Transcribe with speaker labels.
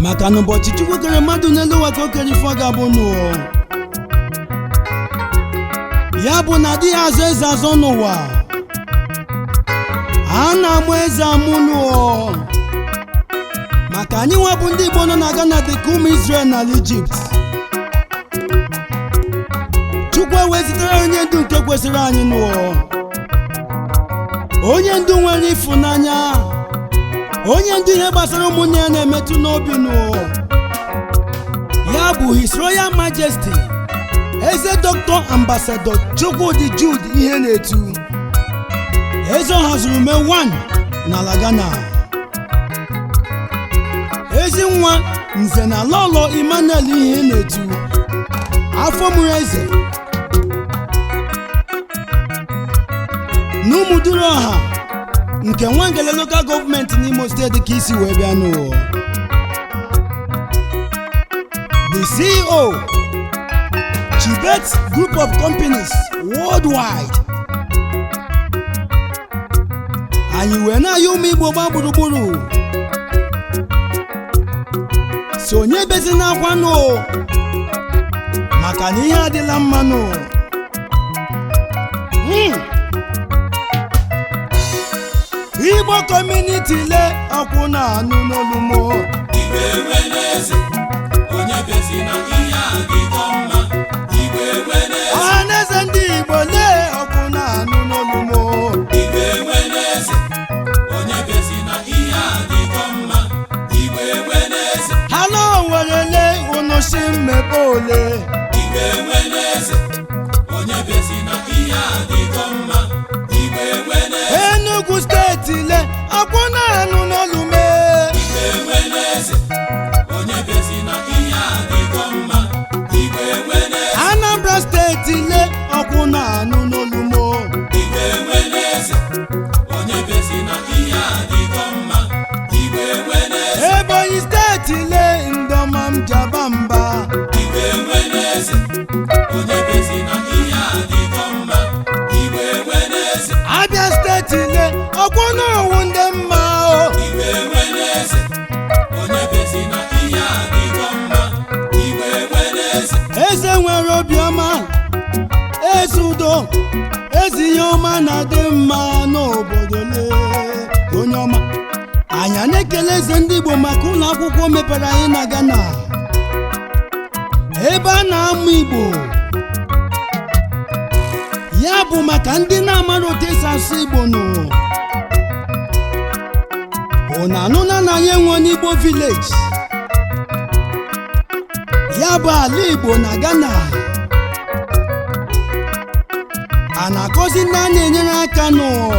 Speaker 1: maka na ụbọchị Chukwu kere mmadụ n'elu ụwa ka o kere ife ọ ga-abụ n'ụwa ya bụ na adịghị azọ eze azọ n'ụwa a na-amụ eze amụ n'ụwa maka anyị nwa bụ ndị Igbo nọ na Ghana dịka ụmụ Israel na Egypt Chukwu ewezitere onye ndu nke kwesịrị anyị n'ụwa onye ndu nwere ịfụnanya onye ndu ihe gbasara ụmụnne ya na-emetụ n'obi n'ụwa ya bụ His Royal Majesty Eze Dr. Ambassador Chukwudi Jude ihe na-etu Eze Ọhazurume 1 n'ala Ghana ezi nwa nze na lọlọ Emmanuel ihe na-etu afọ mụrụ eze n'Ụmụduru Ọha nke Nwangele Local Government n'Imo State ka isi wee bịa n'ụwa the CEO Chibet Group of Companies worldwide anyị wee na-ayọ ụmụ Igbo gba gburugburu si onye bezi n'akwa nụ maka na ihe adịla mma nụ Igbo community le ọkwụ na-anụ n'olumo
Speaker 2: Igwe Weneze onye bezi na ihe adịgo mma Igwe Weneze
Speaker 1: ọhaneze ndị Igbo le ọkwụ na-anụ n'olumo
Speaker 2: Igwe Weneze onye bezi na ihe adịgo mma Igwe Weneze
Speaker 1: hala Owerele unu si mmepe ole
Speaker 2: Igwe Weneze onye bezi na ihe adịgo mma Igwe Weneze
Speaker 1: Enugu steeti le ọkwụ na-anụ n'olume
Speaker 2: Igwe Weneze onye bezi na ihe adịgo mma Igwe Weneze
Speaker 1: Anambra steeti le ọkwụ na-anụ n'olumo
Speaker 2: Igwe Weneze onye bezi na ihe adịgo mma Igwe Weneze
Speaker 1: Ebonyi steeti le ndọma m jaba mba
Speaker 2: Igwe Weneze onye bezi na ihe adịgo mma Igwe Weneze
Speaker 1: Abia steeti le ọkwụ na-awụ ndị mma o
Speaker 2: Igwe Weneze onye bezi na ihe adịgo mma Igwe Weneze
Speaker 1: eze nwere obiọma eze udo eze ihe ọma na-adị mma n'obodo le onye ọma anyị na-ekele eze ndị Igbo maka ụlọ akwụkwọ mepere anyị na Ghana ebe a na-amụ Igbo ya bụ maka ndị na-amara otu esi asụ Igbo n'ụwa unu anụna na anyị enwe n'Igbo village ya bụ ala Igbo na Ghana a na-akọzi ndị a na-enyere aka n'ụwa